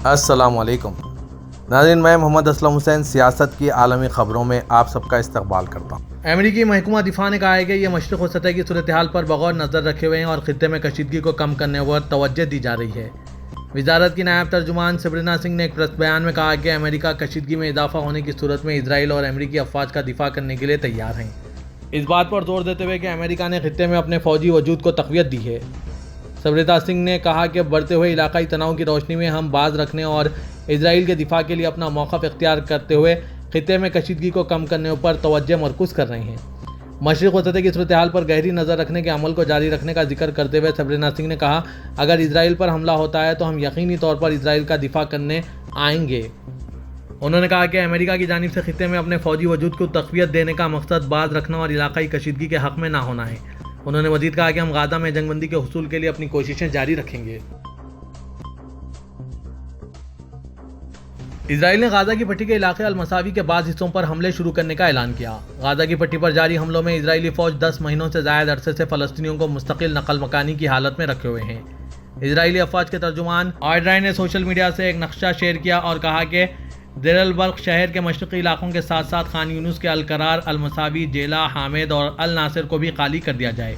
السلام علیکم ناظرین، میں محمد اسلم حسین سیاست کی عالمی خبروں میں آپ سب کا استقبال کرتا ہوں۔ امریکی محکمہ دفاع نے کہا ہے کہ یہ مشرق وسطی کی صورتحال پر بغور نظر رکھے ہوئے ہیں اور خطے میں کشیدگی کو کم کرنے پر توجہ دی جا رہی ہے۔ وزارت کی نائب ترجمان سبرینا سنگھ نے ایک پریس بیان میں کہا کہ امریکہ کشیدگی میں اضافہ ہونے کی صورت میں اسرائیل اور امریکی افواج کا دفاع کرنے کے لیے تیار ہیں۔ اس بات پر زور دیتے ہوئے کہ امریکہ نے خطے میں اپنے فوجی وجود کو تقویت دی ہے، سبرینا سنگھ نے کہا کہ بڑھتے ہوئے علاقائی تناؤ کی روشنی میں ہم باز رکھنے اور اسرائیل کے دفاع کے لیے اپنا موقف اختیار کرتے ہوئے خطے میں کشیدگی کو کم کرنے پر توجہ مرکوز کر رہے ہیں۔ مشرق وسطی کی صورتحال پر گہری نظر رکھنے کے عمل کو جاری رکھنے کا ذکر کرتے ہوئے سبرینا سنگھ نے کہا، اگر اسرائیل پر حملہ ہوتا ہے تو ہم یقینی طور پر اسرائیل کا دفاع کرنے آئیں گے۔ انہوں نے کہا کہ امریکہ کی جانب سے خطے میں اپنے فوجی وجود کو تقویت دینے کا مقصد باز رکھنا اور علاقائی کشیدگی کے حق میں نہ ہونا ہے۔ انہوں نے مزید کہا کہ ہم غزہ میں جنگ بندی کے حصول کے لیے اپنی کوششیں جاری رکھیں گے۔ اسرائیل نے غزہ کی پٹی کے علاقے المساوی کے بعض حصوں پر حملے شروع کرنے کا اعلان کیا۔ غزہ کی پٹی پر جاری حملوں میں اسرائیلی فوج 10 مہینوں سے زائد عرصے سے فلسطینیوں کو مستقل نقل مکانی کی حالت میں رکھے ہوئے ہیں۔ اسرائیلی افواج کے ترجمان آڈرائی نے سوشل میڈیا سے ایک نقشہ شیئر کیا اور کہا کہ دیر البلخ شہر کے مشرقی علاقوں کے ساتھ ساتھ خان یونس کے القرار، المساوی، جیلا، حامد اور الناصر کو بھی خالی کر دیا جائے۔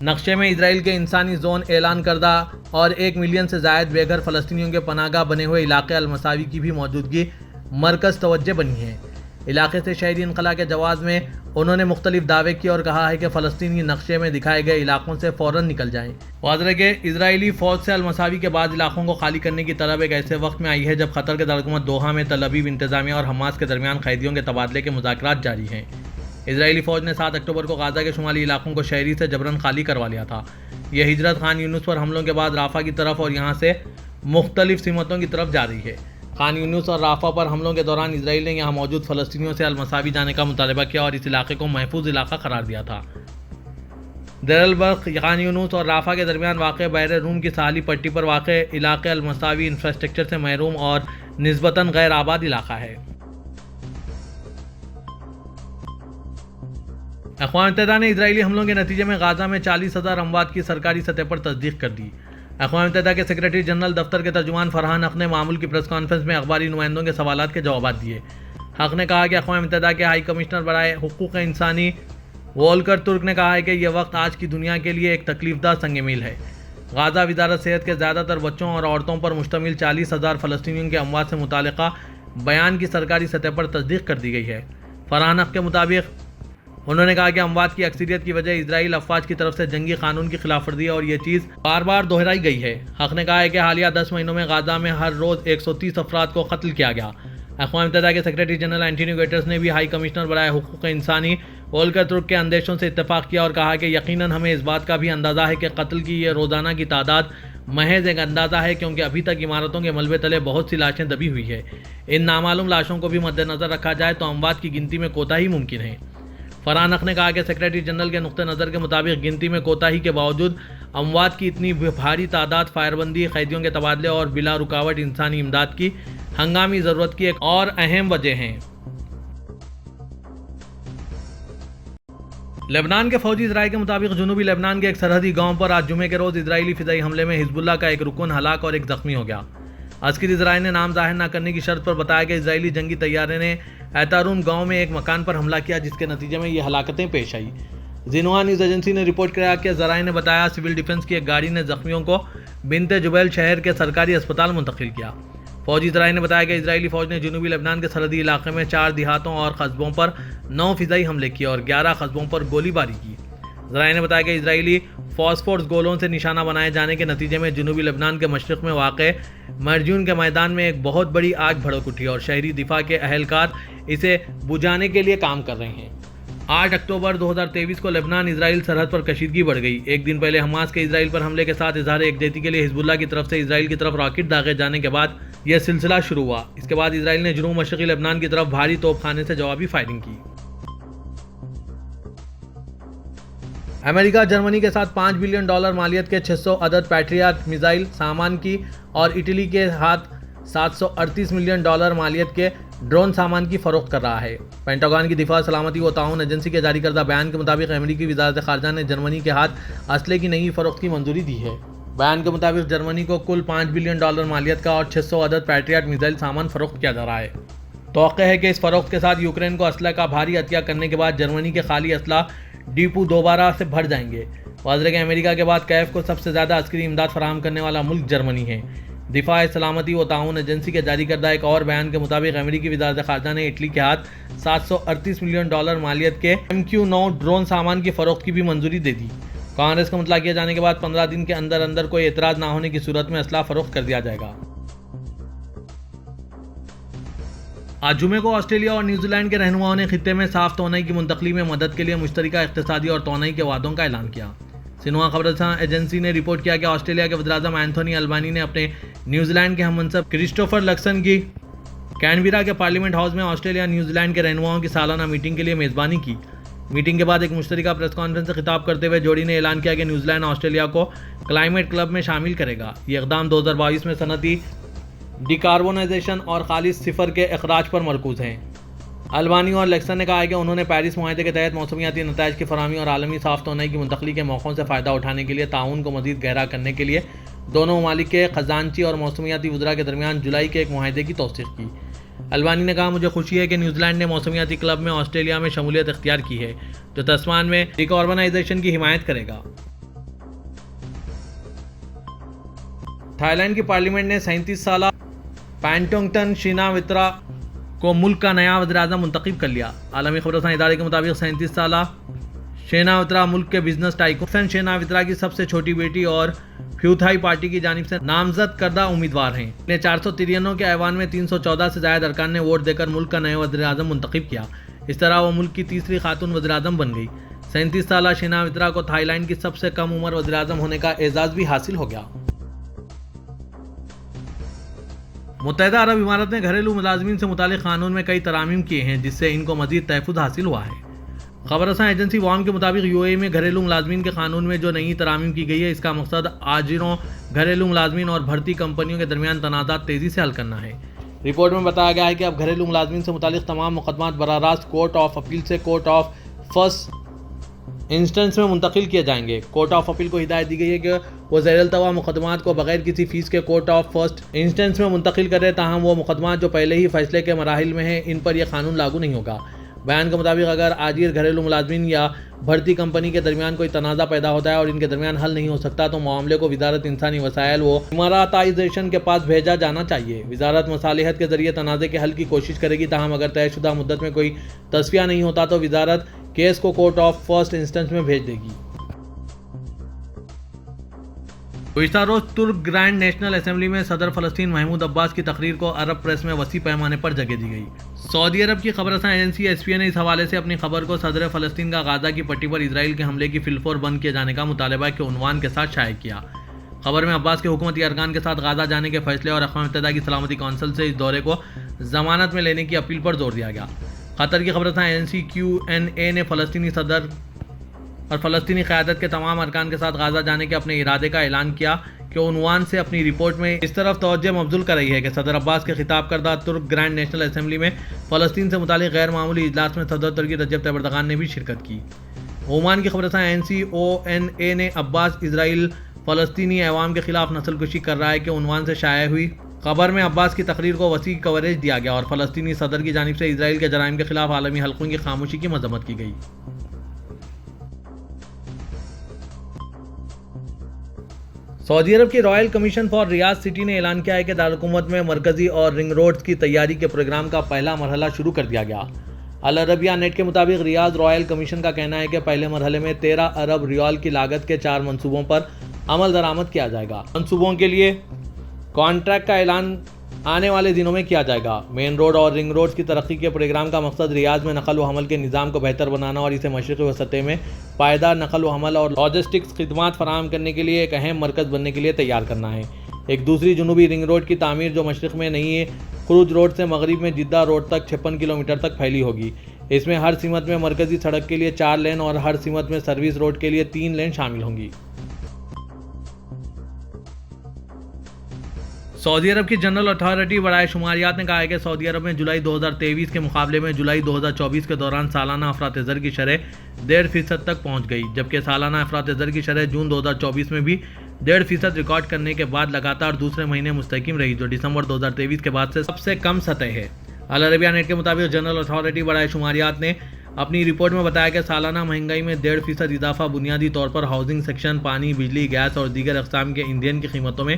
نقشے میں اسرائیل کے انسانی زون اعلان کردہ اور 1 ملین سے زائد بے گھر فلسطینیوں کے پناہ گاہ بنے ہوئے علاقے المساوی کی بھی موجودگی مرکز توجہ بنی ہے۔ علاقے سے شہری انخلا کے جواز میں انہوں نے مختلف دعوے کیے اور کہا ہے کہ فلسطینی نقشے میں دکھائے گئے علاقوں سے فوراً نکل جائیں۔ واضح ہے کہ اسرائیلی فوج سے المساوی کے بعض علاقوں کو خالی کرنے کی طلب ایک ایسے وقت میں آئی ہے جب قطر کے دارالحکومت دوحہ میں تل ابیب انتظامیہ اور حماس کے درمیان قیدیوں کے تبادلے کے مذاکرات جاری ہیں۔ اسرائیلی فوج نے 7 اکتوبر کو غزہ کے شمالی علاقوں کو شہری سے جبراً خالی کروا لیا تھا۔ یہ ہجرت خان یونس پر حملوں کے بعد رافع کی طرف اور یہاں سے مختلف سمتوں کی طرف جاری ہے۔ خان یونس اور رافع پر حملوں کے دوران اسرائیل نے یہاں موجود فلسطینیوں سے المساوی جانے کا مطالبہ کیا اور اس علاقے کو محفوظ علاقہ قرار دیا تھا۔ دیر البلخ، خان یونس اور رافع کے درمیان واقع بحر روم کی ساحلی پٹی پر واقع علاقے المساوی انفراسٹرکچر سے محروم اور نسبتاً غیر آباد علاقہ ہے۔ اقوام متحدہ نے اسرائیلی حملوں کے نتیجے میں غزہ میں 40,000 اموات کی سرکاری سطح پر تصدیق کر دی۔ اقوام متحدہ کے سیکریٹری جنرل دفتر کے ترجمان فرحان حق نے معمول کی پریس کانفرنس میں اخباری نمائندوں کے سوالات کے جوابات دیے۔ حق نے کہا کہ اقوام متحدہ کے ہائی کمشنر برائے حقوق انسانی وولکر ترک نے کہا ہے کہ یہ وقت آج کی دنیا کے لیے ایک تکلیف دہ سنگ میل ہے۔ غزہ وزارت صحت کے زیادہ تر بچوں اور عورتوں پر مشتمل 40,000 فلسطینیوں کے اموات سے متعلقہ بیان کی سرکاری سطح پر تصدیق کر دی گئی ہے۔ فرحان حق کے مطابق انہوں نے کہا کہ اموات کی اکثریت کی وجہ اسرائیل افواج کی طرف سے جنگی قانون کی خلاف ورزی ہے اور یہ چیز بار بار دہرائی گئی ہے۔ حق نے کہا ہے کہ حالیہ 10 مہینوں میں غزہ میں ہر روز 130 افراد کو قتل کیا گیا۔ اقوام متحدہ کے سیکریٹری جنرل اینٹونیو گٹرس نے بھی ہائی کمشنر برائے حقوق انسانی وولکر ترک کے اندیشوں سے اتفاق کیا اور کہا کہ یقیناً ہمیں اس بات کا بھی اندازہ ہے کہ قتل کی یہ روزانہ کی تعداد محض ایک اندازہ ہے، کیونکہ ابھی تک عمارتوں کے ملبے تلے بہت سی لاشیں دبی ہوئی ہے۔ ان نامعلوم لاشوں کو بھی مد نظر رکھا جائے تو اموات کی گنتی میں کوتاہی ممکن ہے۔ فرحان حق نے کہا کہ سیکریٹری جنرل کے نقطہ نظر کے مطابق گنتی میں کوتاہی کے باوجود اموات کی اتنی بھاری تعداد فائر بندی، قیدیوں کے تبادلے اور بلا رکاوٹ انسانی امداد کی ہنگامی ضرورت کی ایک اور اہم وجہ ہیں۔ لبنان کے فوجی ذرائع کے مطابق جنوبی لبنان کے ایک سرحدی گاؤں پر آج جمعے کے روز اسرائیلی فضائی حملے میں حزب اللہ کا ایک رکن ہلاک اور ایک زخمی ہو گیا۔ عسکری ذرائع نے نام ظاہر نہ کرنے کی شرط پر بتایا کہ اسرائیلی جنگی طیارے نے ایتارون گاؤں میں ایک مکان پر حملہ کیا، جس کے نتیجے میں یہ ہلاکتیں پیش آئی۔ زینوا نیوز ایجنسی نے رپورٹ کیا کہ ذرائع نے بتایا سول ڈیفنس کی ایک گاڑی نے زخمیوں کو بنت جبیل شہر کے سرکاری اسپتال منتقل کیا۔ فوجی ذرائع نے بتایا کہ اسرائیلی فوج نے جنوبی لبنان کے سرحدی علاقے میں 4 دیہاتوں اور قصبوں پر 9 فضائی حملے کیے اور 11 قصبوں پر گولی باری کی۔ ذرائع نے بتایا کہ اسرائیلی فاسفورس گولوں سے نشانہ بنائے جانے کے نتیجے میں جنوبی لبنان کے مشرق میں واقع مرجون کے میدان میں ایک بہت بڑی آگ بھڑک اٹھی اور شہری دفاع کے اہلکار اسے بجھانے کے لیے کام کر رہے ہیں۔ 8 اکتوبر 2023 کو لبنان اسرائیل سرحد پر کشیدگی بڑھ گئی۔ ایک دن پہلے حماس کے اسرائیل پر حملے کے ساتھ اظہار یکجہتی کے لیے حزب اللہ کی طرف سے اسرائیل کی طرف راکٹ داغے جانے کے بعد یہ سلسلہ شروع ہوا۔ اس کے بعد اسرائیل نے جنوب مشرقی لبنان کی طرف بھاری توپ خانے سے جوابی فائرنگ کی۔ امریکہ جرمنی کے ساتھ $5 بلین مالیت کے 600 عدد پیٹریاٹ میزائل سامان کی اور اٹلی کے ہاتھ $738 ملین مالیت کے ڈرون سامان کی فروخت کر رہا ہے۔ پینٹاگون کی دفاع، سلامتی و تعاون ایجنسی کے جاری کردہ بیان کے مطابق امریکی وزارت خارجہ نے جرمنی کے ہاتھ اسلحے کی نئی فروخت کی منظوری دی ہے۔ بیان کے مطابق جرمنی کو کل $5 بلین مالیت کا اور 600 عدد پیٹریاٹ میزائل سامان فروخت کیا جا رہا ہے۔ توقع ہے کہ اس فروخت کے ساتھ یوکرین کو اسلحہ کا بھاری عطیہ کرنے کے بعد جرمنی کے خالی اسلحہ ڈیپو دوبارہ سے بھر جائیں گے۔ واضح کہ امریکہ کے بعد کیف کو سب سے زیادہ عسکری امداد فراہم کرنے والا ملک جرمنی ہے۔ دفاع، سلامتی و تعاون ایجنسی کے جاری کردہ ایک اور بیان کے مطابق امریکی وزارت خارجہ نے اٹلی کے ہاتھ $738 ملین مالیت کے MQ-9 ڈرون سامان کی فروخت کی بھی منظوری دے دی۔ کانگریس کا مطلع کیے جانے کے بعد 15 دن کے اندر اندر کوئی اعتراض نہ ہونے کی صورت میں اسلحہ فروخت کر دیا جائے گا۔ آج جمعے کو آسٹریلیا اور نیوزی لینڈ کے رہنماؤں نے خطے میں صاف توانائی کی منتقلی میں مدد کے لیے مشترکہ اقتصادی اور توانائی کے وعدوں کا اعلان کیا۔ سنہوا خبر رساں ایجنسی نے رپورٹ کیا کہ آسٹریلیا کے وزیراعظم اینتھونی البانی نے اپنے نیوزی لینڈ کے ہم منصب کرسٹوفر لکسن کی کینبرا کے پارلیمنٹ ہاؤس میں آسٹریلیا نیوزی لینڈ کے رہنماؤں کی سالانہ میٹنگ کے لیے میزبانی کی۔ میٹنگ کے بعد ایک مشترکہ پریس کانفرنس سے خطاب کرتے ہوئے جوڑی نے اعلان کیا کہ نیوزی لینڈ آسٹریلیا کو کلائمیٹ کلب میں شامل کرے گا۔ یہ اقدام 2022 میں صنعتی ڈیکاربونائزیشن اور خالص صفر کے اخراج پر مرکوز ہیں۔ البانی اور لیکسن نے کہا ہے کہ انہوں نے پیرس معاہدے کے تحت موسمیاتی نتائج کی فراہمی اور عالمی صاف توانائی کی منتقلی کے موقعوں سے فائدہ اٹھانے کے لیے تعاون کو مزید گہرا کرنے کے لیے دونوں ممالک کے خزانچی اور موسمیاتی وزراء کے درمیان جولائی کے ایک معاہدے کی توثیق کی۔ البانی نے کہا، مجھے خوشی ہے کہ نیوزی لینڈ نے موسمیاتی کلب میں آسٹریلیا میں شمولیت اختیار کی ہے، جو تسمان میں ڈیکاربونائزیشن کی حمایت کرے گا۔ تھائی لینڈ کی پارلیمنٹ نے 37 سالہ پینٹونگٹن شیناوترا کو ملک کا نیا وزیر اعظم منتخب کر لیا۔ عالمی خبر رساں ادارے کے مطابق 37 سالہ شیناوترا ملک کے بزنس ٹائکون شیناوترا کی سب سے چھوٹی بیٹی اور فیوتھائی پارٹی کی جانب سے نامزد کردہ امیدوار ہیں۔ انہیں 493 کے ایوان میں 314 سے زائد ارکان نے ووٹ دے کر ملک کا نیا وزیر اعظم منتخب کیا۔ اس طرح وہ ملک کی تیسری خاتون وزیر اعظم بن گئی۔ 37 سالہ شیناوترا کو تھائی لینڈ کی سب سے کم عمر وزیر اعظم ہونے کا اعزاز بھی حاصل ہو گیا۔ متحدہ عرب امارات نے گھریلو ملازمین سے متعلق قانون میں کئی ترامیم کیے ہیں، جس سے ان کو مزید تحفظ حاصل ہوا ہے۔ خبر رساں ایجنسی وام کے مطابق UAE میں گھریلو ملازمین کے قانون میں جو نئی ترامیم کی گئی ہے، اس کا مقصد آجروں، گھریلو ملازمین اور بھرتی کمپنیوں کے درمیان تنازعات تیزی سے حل کرنا ہے۔ رپورٹ میں بتایا گیا ہے کہ اب گھریلو ملازمین سے متعلق تمام مقدمات براہ راست کورٹ آف اپیل سے کورٹ آف فرسٹ انسٹنس میں منتقل کیے جائیں گے۔ کورٹ آف اپیل کو ہدایت دی گئی ہے کہ وہ زیر التوا مقدمات کو بغیر کسی فیس کے کورٹ آف فرسٹ انسٹنس میں منتقل کرے، تاہم وہ مقدمات جو پہلے ہی فیصلے کے مراحل میں ہیں ان پر یہ قانون لاگو نہیں ہوگا۔ بیان کے مطابق اگر آجر، گھریلو ملازمین یا بھرتی کمپنی کے درمیان کوئی تنازع پیدا ہوتا ہے اور ان کے درمیان حل نہیں ہو سکتا تو معاملے کو وزارت انسانی وسائل و اماراتائزیشن کے پاس بھیجا جانا چاہیے۔ وزارت مصالحت کے ذریعے تنازع کے حل کی کوشش کرے گی، تاہم اگر طے شدہ مدت میں کوئی تصفیہ نہیں ہوتا تو وزارت کیس کو کورٹ آف فرسٹ انسٹنس میں بھیج دے گی۔ گزشتہ روز ترک گرینڈ نیشنل اسمبلی میں صدر فلسطین محمود عباس کی تقریر کو عرب پریس میں وسیع پیمانے پر جگہ دی گئی۔ سعودی عرب کی خبر رساں ایجنسی SPA نے اس حوالے سے اپنی خبر کو صدر فلسطین کا غزہ کی پٹی پر اسرائیل کے حملے کی فلفور بند کیے جانے کا مطالبہ کے عنوان کے ساتھ شائع کیا۔ خبر میں عباس کے حکومتی ارکان کے ساتھ غزہ جانے کے فیصلے اور اقوام متحدہ کی سلامتی کونسل سے اس دورے کو ضمانت میں لینے کی اپیل پر زور دیا گیا۔ قطر کی خبر رساں ایجنسی QNA نے فلسطینی صدر اور فلسطینی قیادت کے تمام ارکان کے ساتھ غزہ جانے کے اپنے ارادے کا اعلان کیا کہ عنوان سے اپنی رپورٹ میں اس طرف توجہ مبذول کر رہی ہے کہ صدر عباس کے خطاب کردہ ترک گرینڈ نیشنل اسمبلی میں فلسطین سے متعلق غیر معمولی اجلاس میں صدر ترکی رجب طیب اردوغان نے بھی شرکت کی۔ عمان کی خبر رساں ایجنسی ONA نے عباس اسرائیل فلسطینی عوام کے خلاف نسل کشی کر رہا ہے کہ عنوان سے شائع ہوئی خبر میں عباس کی تقریر کو وسیع کوریج دیا گیا اور فلسطینی صدر کی جانب سے اسرائیل کے جرائم کے خلاف عالمی حلقوں کی خاموشی کی مذمت کی گئی۔ سعودی عرب کی royal commission for Riyadh city نے اعلان کیا ہے کہ دارالحکومت میں مرکزی اور رنگ روڈز کی تیاری کے پروگرام کا پہلا مرحلہ شروع کر دیا گیا۔ العربیہ نیٹ کے مطابق ریاض رائل کمیشن کا کہنا ہے کہ پہلے مرحلے میں 13 ارب ریال کی لاگت کے 4 منصوبوں پر عمل درآمد کیا جائے گا۔ منصوبوں کے لیے کانٹریکٹ کا اعلان آنے والے دنوں میں کیا جائے گا۔ مین روڈ اور رنگ روڈز کی ترقی کے پروگرام کا مقصد ریاض میں نقل و حمل کے نظام کو بہتر بنانا اور اسے مشرقی وسطی میں پائیدار نقل و حمل اور لاجسٹکس خدمات فراہم کرنے کے لیے ایک اہم مرکز بننے کے لیے تیار کرنا ہے۔ ایک دوسری جنوبی رنگ روڈ کی تعمیر جو مشرق میں نئی خروج روڈ سے مغرب میں جدہ روڈ تک 56 کلومیٹر تک پھیلی ہوگی۔ اس میں ہر سمت میں مرکزی سڑک کے لیے 4 لین اور ہر سمت میں سروس روڈ کے لیے 3 لین شامل ہوں گی۔ سعودی عرب کی جنرل اتھارٹی برائے شماریات نے کہا ہے کہ سعودی عرب میں جولائی 2023 کے مقابلے میں جولائی 2024 کے دوران سالانہ افراط زر کی شرح 1.5% تک پہنچ گئی، جبکہ سالانہ افراط زر کی شرح جون 2024 میں بھی 1.5% ریکارڈ کرنے کے بعد لگاتار دوسرے مہینے مستحکم رہی، جو دسمبر 2023 کے بعد سے سب سے کم سطح ہے۔ العربیہ نیٹ کے مطابق جنرل اتھارٹی برائے شماریات نے اپنی رپورٹ میں بتایا کہ سالانہ مہنگائی میں 1.5% اضافہ بنیادی طور پر ہاؤسنگ سیکشن، پانی، بجلی، گیس اور دیگر اقسام کے ایندھن کی قیمتوں میں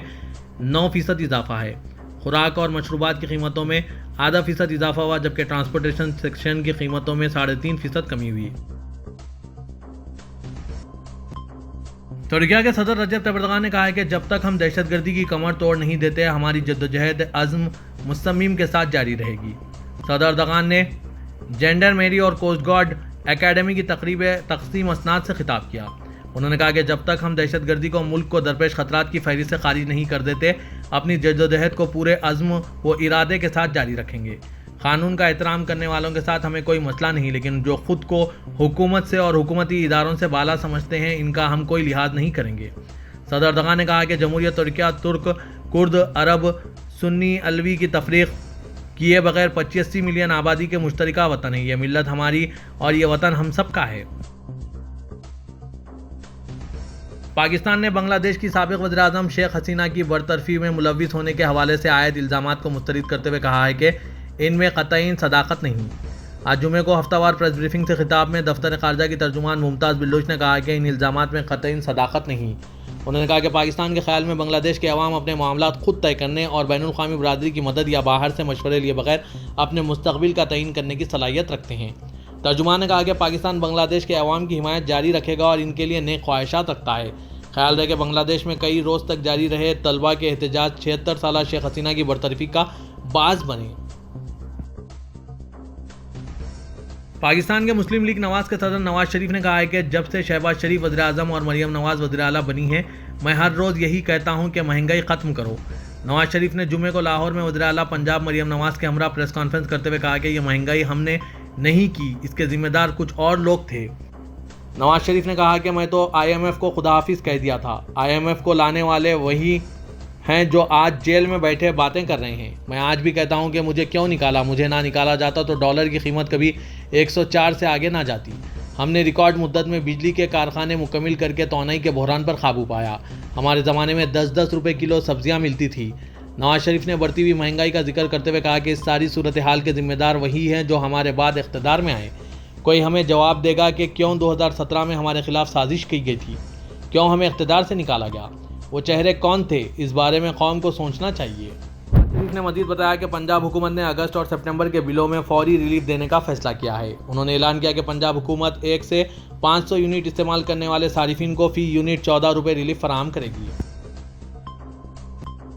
9% اضافہ ہے۔ خوراک اور مشروبات کی قیمتوں میں 0.5% اضافہ ہوا، جبکہ ٹرانسپورٹیشن سیکشن کی قیمتوں میں 3.5% کمی ہوئی۔ ترکیہ کے صدر رجب طیب اردوغان نے کہا ہے کہ جب تک ہم دہشت گردی کی کمر توڑ نہیں دیتے، ہماری جدوجہد عزم مصمم کے ساتھ جاری رہے گی۔ صدر اردوغان نے جینڈر میری اور کوسٹ گارڈ اکیڈمی کی تقریب تقسیم اسناد سے خطاب کیا۔ انہوں نے کہا کہ جب تک ہم دہشت گردی کو ملک کو درپیش خطرات کی فہرست سے خارج نہیں کر دیتے، اپنی جدوجہد کو پورے عزم و ارادے کے ساتھ جاری رکھیں گے۔ قانون کا احترام کرنے والوں کے ساتھ ہمیں کوئی مسئلہ نہیں، لیکن جو خود کو حکومت سے اور حکومتی اداروں سے بالا سمجھتے ہیں، ان کا ہم کوئی لحاظ نہیں کریں گے۔ صدر اردوغان نے کہا کہ جمہوریہ ترکیہ ترک، کرد، عرب، سنی، علوی کی تفریق کیے بغیر 85 ملین آبادی کے مشترکہ وطن ہے۔ یہ ملت ہماری اور یہ وطن ہم سب کا ہے۔ پاکستان نے بنگلہ دیش کی سابق وزیر اعظم شیخ حسینہ کی برطرفی میں ملوث ہونے کے حوالے سے عائد الزامات کو مسترد کرتے ہوئے کہا ہے کہ ان میں قطعی صداقت نہیں۔ آج جمعے کو ہفتہ وار پریس بریفنگ سے خطاب میں دفتر خارجہ کی ترجمان ممتاز بلوچ نے کہا کہ ان الزامات میں قطعی صداقت نہیں۔ انہوں نے کہا کہ پاکستان کے خیال میں بنگلہ دیش کے عوام اپنے معاملات خود طے کرنے اور بین الاقوامی برادری کی مدد یا باہر سے مشورے لیے بغیر اپنے مستقبل کا تعین کرنے کی صلاحیت رکھتے ہیں۔ ترجمان نے کہا کہ پاکستان بنگلہ دیش کے عوام کی حمایت جاری رکھے گا اور ان کے لیے نیک خواہشات رکھتا ہے۔ خیال ہے کہ بنگلہ دیش میں کئی روز تک جاری رہے طلبہ کے احتجاج 76 سالہ شیخ حسینہ کی برطرفی کا باعث بنے۔ پاکستان کے مسلم لیگ نواز کے صدر نواز شریف نے کہا ہے کہ جب سے شہباز شریف وزیر اعظم اور مریم نواز وزیر اعلیٰ بنی ہیں، میں ہر روز یہی کہتا ہوں کہ مہنگائی ختم کرو۔ نواز شریف نے جمعے کو لاہور میں وزیر اعلیٰ پنجاب مریم نواز کے ہمراہ پریس کانفرنس کرتے ہوئے کہا کہ یہ مہنگائی ہم نے نہیں کی، اس کے ذمہ دار کچھ اور لوگ تھے۔ نواز شریف نے کہا کہ میں تو آئی ایم ایف کو خدا حافظ کہہ دیا تھا۔ آئی ایم ایف کو لانے والے وہی ہیں جو آج جیل میں بیٹھے باتیں کر رہے ہیں۔ میں آج بھی کہتا ہوں کہ مجھے کیوں نکالا، مجھے نہ نکالا جاتا تو ڈالر کی قیمت کبھی 104 سے آگے نہ جاتی۔ ہم نے ریکارڈ مدت میں بجلی کے کارخانے مکمل کر کے توانائی کے بحران پر قابو پایا۔ ہمارے زمانے میں 10 روپے کلو سبزیاں ملتی تھی۔ نواز شریف نے بڑھتی ہوئی مہنگائی کا ذکر کرتے ہوئے کہا کہ اس ساری صورتحال کے ذمہ دار وہی ہیں جو ہمارے بعد اقتدار میں آئے۔ کوئی ہمیں جواب دے گا کہ کیوں 2017 میں ہمارے خلاف سازش کی گئی تھی، کیوں ہمیں اقتدار سے نکالا گیا، وہ چہرے کون تھے؟ اس بارے میں قوم کو سوچنا چاہیے۔ شریف نے مزید بتایا کہ پنجاب حکومت نے اگست اور سپٹمبر کے بلوں میں فوری ریلیف دینے کا فیصلہ کیا ہے۔ انہوں نے اعلان کیا کہ پنجاب حکومت 1 سے 500 یونٹ استعمال کرنے والے صارفین کو فی یونٹ 14 روپے ریلیف فراہم کرے گی۔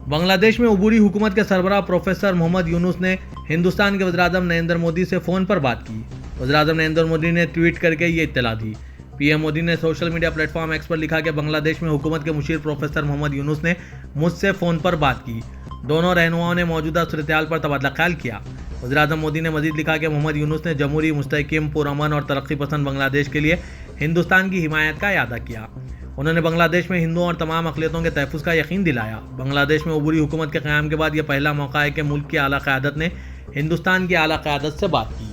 بنگلہ دیش میں عبوری حکومت کے سربراہ پروفیسر محمد یونس نے ہندوستان کے وزیر اعظم نریندر مودی سے فون پر بات کی۔ وزیر اعظم نریندر مودی نے ٹویٹ کر کے یہ اطلاع دی۔ پی ایم مودی نے social media platform X پر لکھا کہ بنگلہ دیش میں حکومت کے مشیر پروفیسر محمد یونس نے مجھ سے فون پر بات کی۔ دونوں رہنماؤں نے موجودہ صورتحال پر تبادلہ خیال کیا۔ وزیر اعظم مودی نے مزید لکھا کہ محمد یونس نے جمہوری، مستحکم، پرامن اور ترقی پسند بنگلہ دیش کے لیے ہندوستان کی حمایت کا اعادہ کیا۔ انہوں نے بنگلہ دیش میں ہندوؤں اور تمام اقلیتوں کے تحفظ کا یقین دلایا۔ بنگلہ دیش میں عبوری حکومت کے قیام کے بعد یہ پہلا موقع ہے کہ ملک کی اعلیٰ قیادت نے ہندوستان کی اعلیٰ قیادت سے بات کی۔